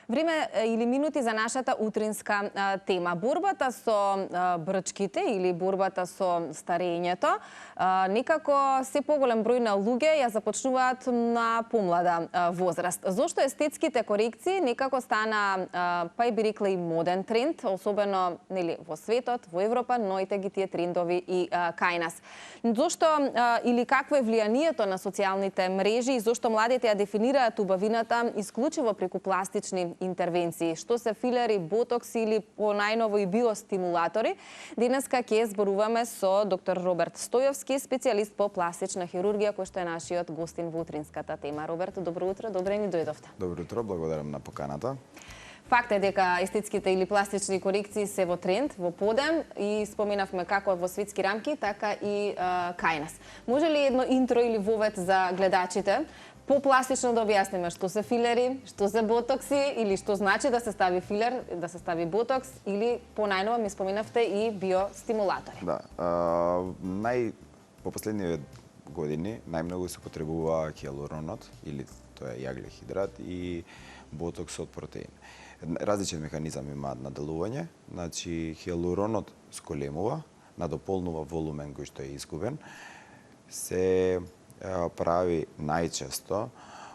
Време или минути за нашата утринска тема. Борбата со брчките или борбата со старењето, некако се поголем број на луѓе ја започнуваат на помлада возраст. Зошто естетските корекции некако стана, па и би рекла и моден тренд, особено во светот, во Европа, но и тие трендови и кај нас. Зошто или какво е влијанието на социјалните мрежи и зошто младите ја дефинираат убавината исклучиво преку пластични интервенции, што се филери, ботокс или по најново и биостимулатори. Денеска ќе зборуваме со доктор Роберт Стојовски, специјалист по пластична хирургија, кој што е нашиот гостин во утринската тема. Роберт, добро утро, добре ни дојдовте. Добро утро, благодарам на поканата. Факт е дека естетските или пластични корекции се во тренд, во подем и споменавме како во светски рамки, така и кај нас. Може ли едно интро или вовед за гледачите? По-пластично да објасниме што се филери, што се ботокси или што значи да се стави филер, да се стави ботокс или понајново ми споменавте и биостимулатори. Да, по последниве години најмногу се потребува хиалуронот или тоа е јаглен хидрат и ботокс од протеин. Различен механизам имаат на делување, значи хиалуронот сколемува, надополнува волумен кој што е изгубен, се прави најчесто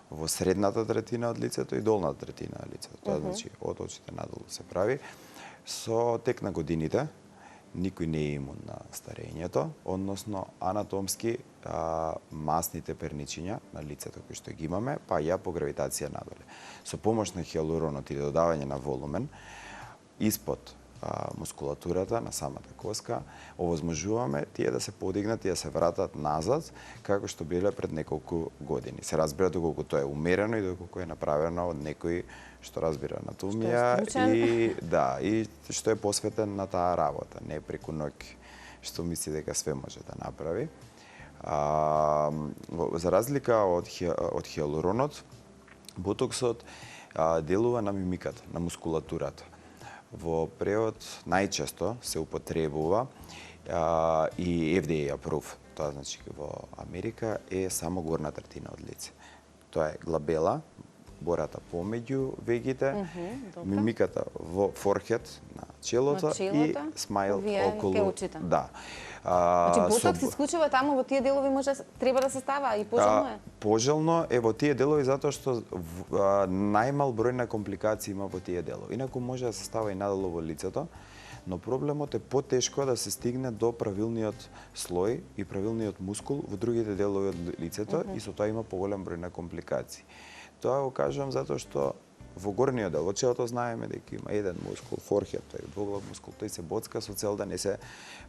во средната третина од лицето и долната третина од лицето. Тоа значи од очите надолу се прави. Со тек на годините никој не е имун на старењето, односно анатомски масните перничиња на лицето кои што ги имаме, па ја по гравитација надоле. Со помош на хиалуронот и додавање на волумен испод мускулатурата на самата коска, овозможуваме тие да се подигнат и да се вратат назад, како што биле пред неколку години. Се разбира доколку тоа е умерено и доколку е направено од некој што разбира анатомија и што е посветен на таа работа, не преку ноќ, што мисли дека све може да направи. За разлика од хиалуронот, ботоксот делува на мимиката, на мускулатурата. Во превод најчесто се употребува и FDA апрув. Тоа значи во Америка е само горна третина од лице. Тоа е глабела, бората помеѓу вегите, мимиката во форхед на челото и смайл околу. Да. Значи ботокс исклучиво таму во тие делови треба да се става и пожелно е? Пожелно е во тие делови затоа што најмал број на компликации има во тие делови. Инаку може да се става и надолу во лицето, но проблемот е потешко да се стигне до правилниот слој и правилниот мускул во другите делови од лицето и со тоа има поголем број на компликации. Тоа го кажувам затоа што во горниот дел, во челото знаеме дека има еден мускул, форхед, тој двоглав мускул, тој се боцка со цел да не се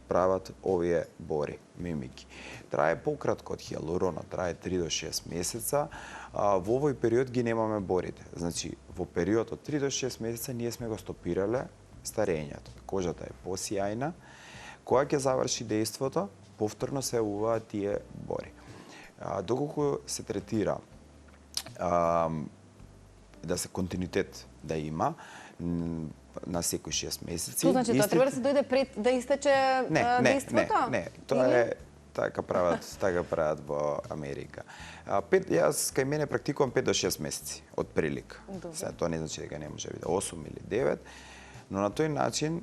прават овие бори, мимики. Трае пократко од хиалуронот, трае 3 до 6 месеца. Во овој период ги немаме борите. Значи, во период од 3 до 6 месеца ние сме го стопирале старењето. Кожата е посјајна. Кога ќе заврши дејството, повторно се јавуваат тие бори. Доколку се третира да се континуитет да има на секој 6 месеци. Тоа значи тоа треба да се дојде пред да истече дејството? Не, тоа е така прават во Америка. Јас кај мене практикувам 5 до 6 месеци од прилика. Сега тоа не значи дека не може да биде 8 или 9, но на тој начин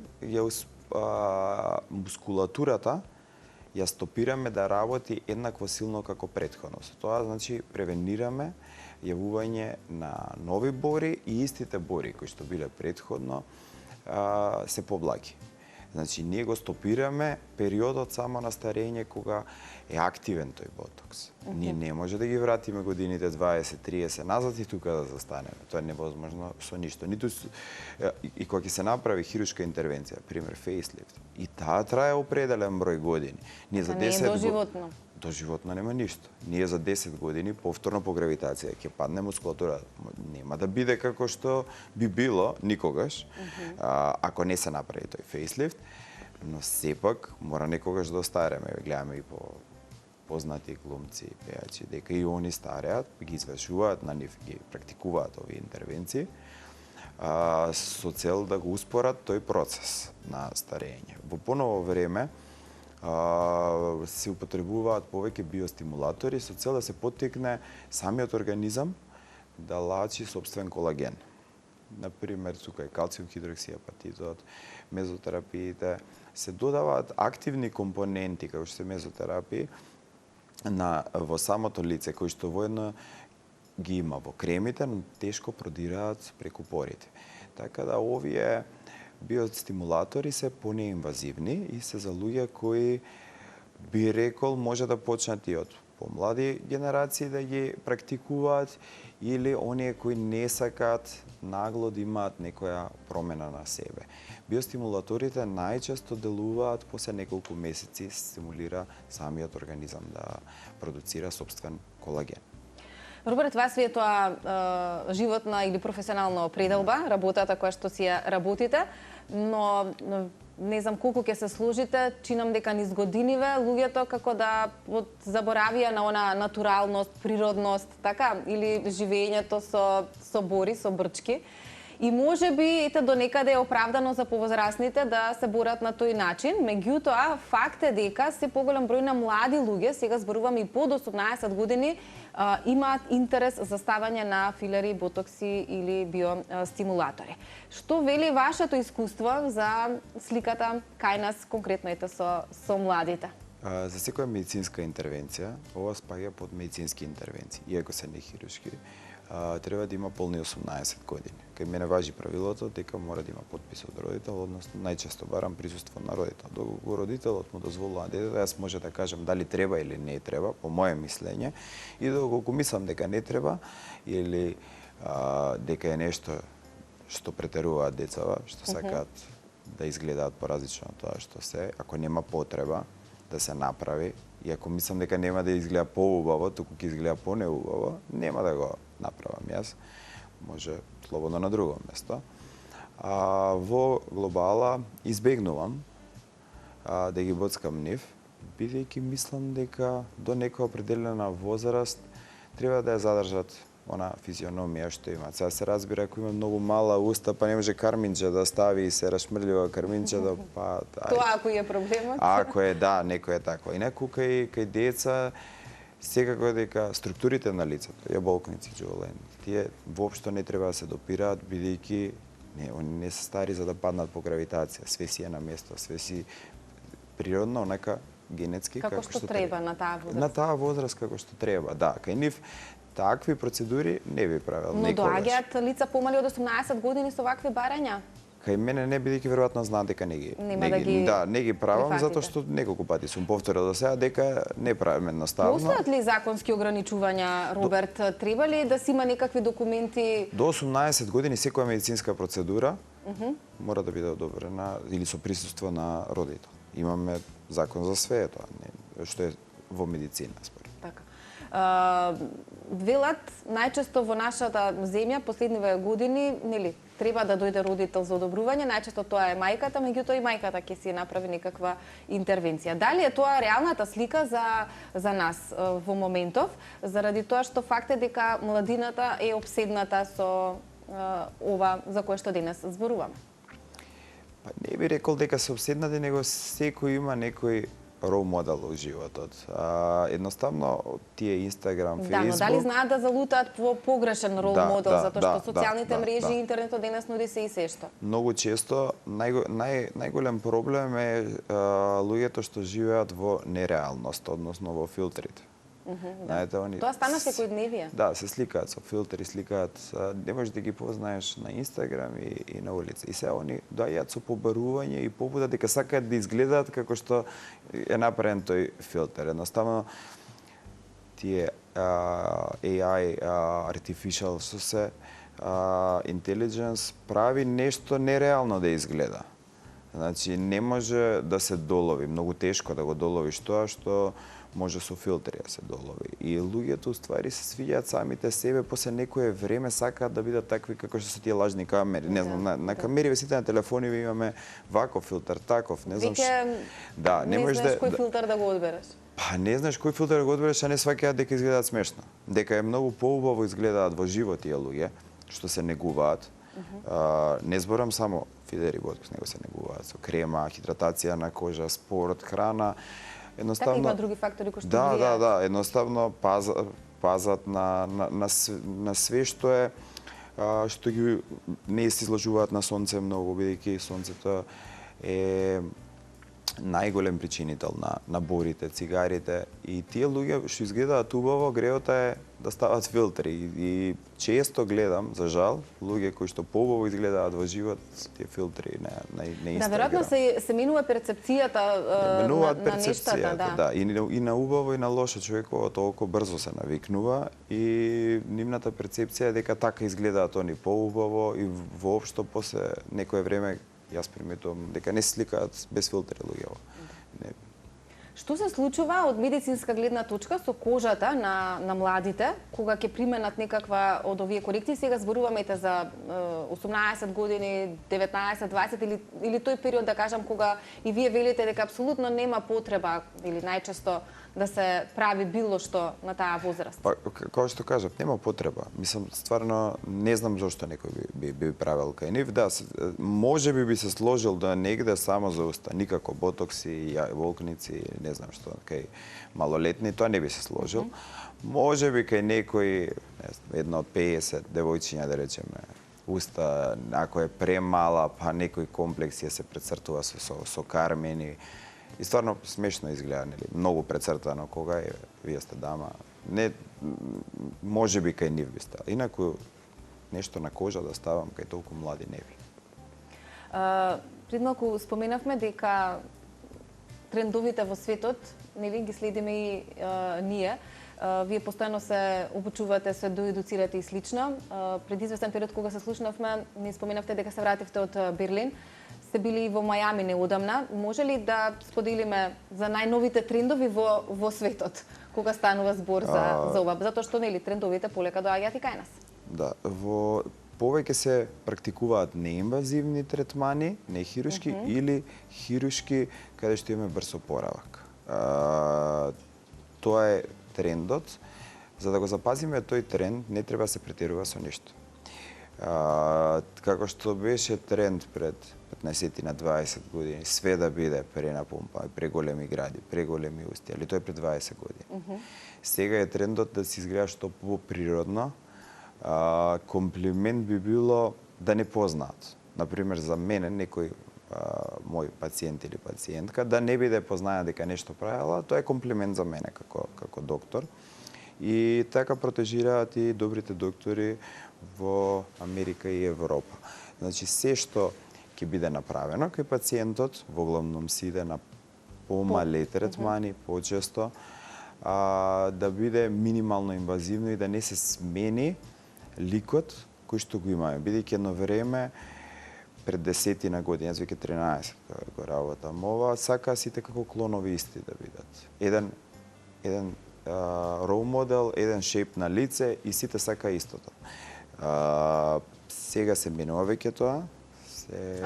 мускулатурата ја стопираме да работи еднакво силно како претходно. Со тоа значи превенираме јавување на нови бори и истите бори кои што биле претходно се поблаги. Значи, ние го стопираме периодот само на старење кога е активен тој ботокс. Ние не може да ги вратиме годините 20-30 назад и тука да застанеме. Тоа е невозможно со ништо. И кога ќе се направи хируршка интервенција, пример фейслифт, и таа трае определен број години. Ние за 10 не е доживотно. Доживотно нема ништо. Ние за 10 години повторно по гравитација ќе падне мускулатура. Нема да биде како што би било никогаш, ако не се направи тој фейслифт, но сепак мора некогаш да остареме. Гледаме и по познати глумци и пејачи, дека и они стареат, ги извршуваат, на нив ги практикуваат овие интервенции, со цел да го успорат тој процес на старење. Во поново време, се употребуваат повеќе биостимулатори со цел да се поттикне самиот организам да лачи сопствен колаген. например, тука е калциум хидроксиапатитот, мезотерапиите, се додаваат активни компоненти, како што се мезотерапии, во самото лице, кои што воедно ги има во кремите, но тешко продираат преку порите. Така да овие биостимулатори се понеинвазивни и се за луѓе кои би рекол може да почнат и од помлади генерации да ги практикуваат или оние кои не сакаат нагло да имаат некоја промена на себе. Биостимулаторите најчесто делуваат после неколку месеци, стимулира самиот организам да продуцира собствен колаген. Роберт, вас ви е тоа животна или професионална пределба, работата која што си ја работите, но не знам колку ќе се сложите, чинам дека низ годиниве луѓето како да заборавија на она натуралност, природност, така, или живењето со бори, со брчки. И може би ете до некаде е оправдано за повозрастните да се борат на тој начин, меѓутоа факт е дека се поголем број на млади луѓе, сега зборувам и под 18 години, имаат интерес за ставање на филери, ботокси или биостимулатори. Што вели вашето искуство за сликата кај нас конкретно ете со младите? За секоја медицинска интервенција, ова спаѓа под медицински интервенции, иако се не хируршки, треба да има полни 18 години. Кај мене важи правилото дека мора да има подпис од родител, односно најчесто барам присуство на родител. Доколку родителот му дозволува на детето, јас може да кажам дали треба или не треба, по моје мислење, и доколку мислам дека не треба или дека е нешто што претеруваат децава, што сакаат да изгледаат поразлично од тоа што се, ако нема потреба да се направи, и ако мислам дека нема да изгледа поубаво, туку ќе изгледа понеубаво, нема да го направам јас. Може слободно на друго место. Во глобала избегнувам да ги боцкам нив, бидејќи мислам дека до некоја определена возраст треба да ја задржат она физиономија што имаат. Сега се разбира, ако има многу мала уста, па не може карминче да стави и се рашмрлива карминче, па... Тоа ако е проблемот? Ако е, да, некој е такво. Инаку кај деца, секако дека структурите на лицето, јаболкници, џолен, тие воопшто не треба да се допираат, бидејќи они не се стари за да паднат по гравитација. Све си е на место, све си природно, онака генетски како што треба на таа возраст. На таа возраст како што треба, да. Кај нив такви процедури не би правил никогаш. Но некогаш. доаѓаат лица помали од 18 години со вакви барања? Кај мене не, бидејќи веројатно знаат дека не ги правам, затоа што неколку пати сум повторил до сега дека не правам едноставно. Постојат ли законски ограничувања, Роберт? Треба ли да си има некакви документи? До 18 години секоја медицинска процедура мора да биде одобрена или со присуство на родител. Имаме закон за све тоа, што е во медицина, според. Така. Велат најчесто во нашата земја последниве години, нели, треба да дојде родител за одобрување, најчесто тоа е мајката, меѓутоа и мајката ќе си направи некаква интервенција. Дали е тоа реалната слика за нас во моментов, заради тоа што факт е дека младината е обседната со ова за кое што денес зборуваме? Па не би рекол дека се обседнати, него секој има некој рол модел во животот. Едноставно тие Инстаграм, Фејсбук... Да, но дали знаат да залутаат во погрешен рол модел, затоа што социјалните мрежи и интернетот денес нуди се и се што? Многу често најголем проблем е луѓето што живеат во нереалност, односно во филтрите. Знаете, тоа стана секојдневие. Да, се сликаат со филтри, сликаат, не можеш да ги познаеш на Инстаграм и на улица. И сега они доаѓаат со побарување и побуда дека сакаат да изгледаат како што е направен тој филтер. Едноставно, тие AI, artificial intelligence прави нешто нереално да изгледа. Значи, не може да се долови, многу тешко да го доловиш тоа што може со филтри да се долови. И луѓето уствари се свиѓаат самите себе, после некое време сакаат да бидат такви како што се тие лажни камери. Не знам, на камериве сите на телефониви имаме ваков филтер, таков, не знам да, не знаеш кој филтер да го одбереш. Па не знаеш кој филтер да го одбереш, а не сваќаат дека изгледаат смешно. Дека е многу поубаво изгледаат во живот тие луѓе што се негуваат. Не зборам само филери ботокс, него се негуваат со крема, хидратација на кожа, спорт, храна. Така има други фактори кои што влијаат. Да, едноставно пазат на све што е што ги не се изложуваат на сонце многу, бидејќи сонцето е најголем причинител на борите, цигарите и тие луѓе што изгледаат убаво, греото е да стават филтри и често гледам, за жал, луѓе кои што поубаво изгледаат во живот, тие филтри на Инстаграм. Да, веројатно се менува перцепцијата на нештата, да. И на убаво и на лошо човекот толку брзо се навикнува и нивната перцепција е дека така изгледаат они поубаво и воопшто после некое време јас приметувам дека не сликаат без филтри луѓето. Што се случува од медицинска гледна точка со кожата на младите кога ќе применат некаква од овие корекции? Сега зборуваме за 18 години, 19, 20 или тој период, да кажам, кога и вие велите дека апсолутно нема потреба или најчесто да се прави било што на таа возраст. Па, како што кажав, нема потреба. Мислам, стварно не знам зошто некој би правил кај нив. Да, може би се сложил да негде само за уста, никако ботокси, волкници, не знам што, кај малолетни, тоа не би се сложил. Може би кај некој, не знам, една од 50 девојчиња, да речеме, уста, ако е премала, па некој комплекс ја се прецртува со кармени. И стварно смешно изгледа, нели? Многу прецртано кога е, вие сте дама. Не, може би кај нив би става. Инаку нешто на кожа да ставам кај толку млади не би. Пред малку споменавме дека трендовите во светот, нели ги следиме и ние. Вие постојано се обучувате, се доедуцирате и слично. Пред известен период кога се слушнавме, не споменавте дека се вративте од Берлин. Сте били и во Мајами неодамна. Може ли да споделиме за најновите трендови во светот, кога станува збор за ова? Затоа што нели трендовите полека доаѓаат и кај нас. Да, повеќе се практикуваат неинвазивни третмани, не хирушки или хирушки каде што имаме брз опоравак. Тоа е трендот. За да го запазиме тој тренд, не треба да се претерува со ништо. Како што беше тренд пред 15 на 20 години, све да биде пренапомпа, преголеми гради, преголеми усти, али тоа е пред 20 години. Сега е трендот да се изгледа што поприродно. Комплимент би било да не познаат. Например, за мене, некој мој пациент или пациентка, да не биде познаја дека нешто правила, тоа е комплимент за мене како доктор. И така протежираат и добрите доктори во Америка и Европа. Значи, се што ќе биде направено кај пациентот, во главном си иде на помале третмани, почесто, да биде минимално инвазивно и да не се смени ликот кој што го имаме. Бидејќи едно време, пред 10 на години, јас веќе 13 го работам ова, сака сите како клонови исти да бидат. Еден рол модел, еден шейп на лице и сите сака истото. Сега се менува веќе тоа.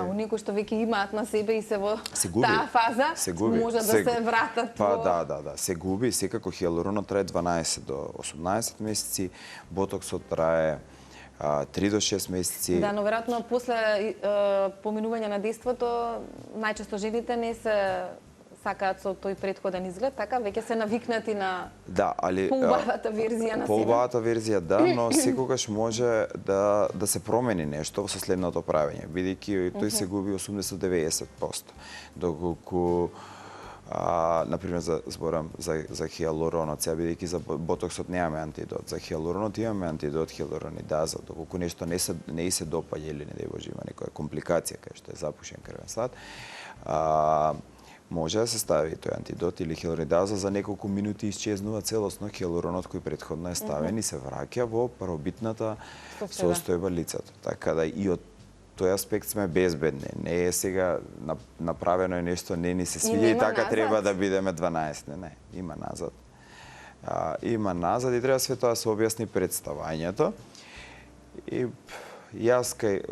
Оние кои што веќе имаат на себе и се во таа фаза, може да се вратат во... Па да, се губи. Секако хиалуронот трае 12 до 18 месеци, ботоксот трае 3 до 6 месеци. Да, но веројатно после поминување на дејството, најчесто жените не се сакаат со тој претходен изглед, така веќе се навикнати на поубавата верзија на себе. Поубавата верзија, да, но секогаш може да се промени нешто со следното правење, бидејќи тој се губи 80-90%. Доколку например, зборам за хиалуронот, сега бидејќи за ботоксот немаме антидот, за хиалуронот имаме антидот хиалуронидаза, доколку нешто не се допаѓа или не дејбоже има некоја компликација кај што е запушен крвен слад, може да се стави тој антидот или хиалуронидаза, за неколку минути исчезнува целосно хиалуронот кој претходно е ставен и се враќа во првобитната состојба лицето. Така да и од тој аспект сме безбедни. Не е сега направено е нешто, не ни се свиѓа и така треба да бидеме 12. Не, има назад. Има назад и треба све тоа да се објасни пред ставањето. И јас кај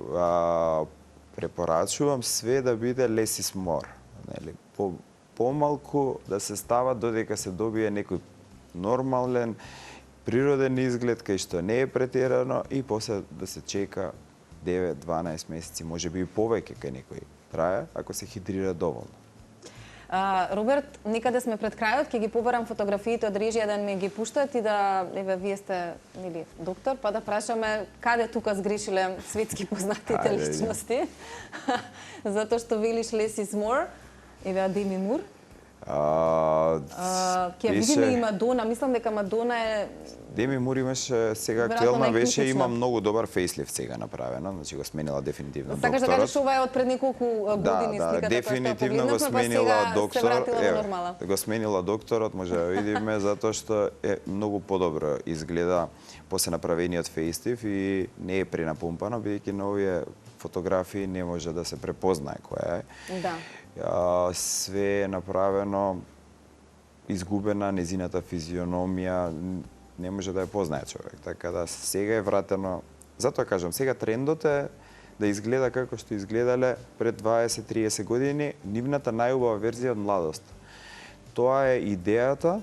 препорачувам све да биде less is more. Нели, помалку да се става додека се добие некој нормален, природен изглед кај што не е претерано и после да се чека 9-12 месеци, може би и повеќе кај некој трае, ако се хидрира доволно. Роберт, некаде сме пред крајот, ќе ги побарам фотографиите од режија да ми ги пуштат и да, еве, вие сте, нели, доктор, па да прашаме каде тука сгрешиле светски познатите личности. Затоа што велиш less is more, еве, Деми Мур. Ќе видиме и Мадона, мислам дека Мадона е... Деми Мур имаше сега актуелна беше, има многу добар фейслифт сега направено, значи го сменила дефинитивно докторот. Сакаш да кажеш ова е од пред неколку години сликата, дефинитивно го сменила доктор. Го сменила докторот, може да видиме, затоа што е многу подобро изгледа после направениот фейслифт и не е пренапумпано, бидејќи на овие фотографии не може да се препознае која е. Да. Све е направено, изгубена незината физиономија, не може да ја познае човек. Така да сега е вратено, затоа кажам, сега трендот е да изгледа како што изгледале пред 20-30 години, нивната најубава верзија од младост. Тоа е идејата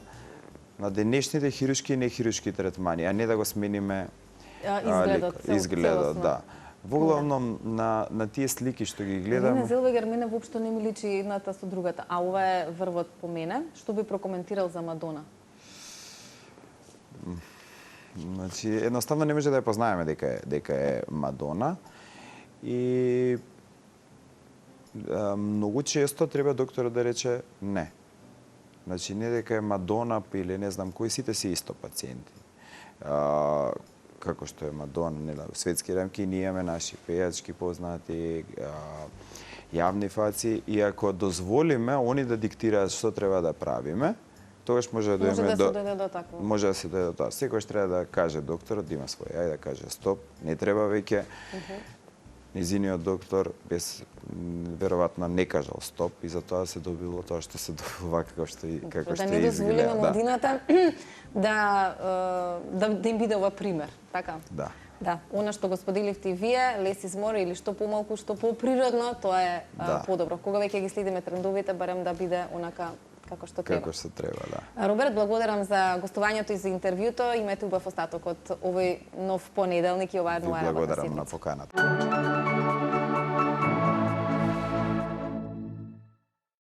на денешните хируршки и нехируршки третмани, а не да го смениме изгледот, да. Воглавном на тие слики што ги гледам... Елена Зелвегер, мене воопшто не ми личи едната со другата, а ова е врвот по мене. Што би прокоментирал за Мадона? Значи, едноставно не може да ја познаеме дека е Мадона и многу често треба докторот да рече не. Значи, не дека е Мадона или не знам кои, сите си исто пациенти. Како што е Мадона, не у светски рамки, ние имаме наши пејачки познати, јавни фаци, и ако дозволиме они да диктираат што треба да правиме, тогаш може да дојде до такво. Може да се дојде до тоа. Секојаш треба да каже докторот, да има свој ај да каже стоп, не треба веќе. Незиниот доктор без веројатно не кажал стоп и затоа се добило тоа што се добило како што изгледа. Да не дозволиме младината да им биде ова пример, така? Да. Да, она што го споделивте и вие, less is more или што помалку, што поприродно, тоа е подобро. Кога веќе ги следиме трендовите, барем да биде онака како што треба. Како што треба, да. Роберт, благодарам за гостувањето и за интервјуто. Имате убав остаток од овој нов понеделник и оваа нова работна седмица. Благодарам на поканата.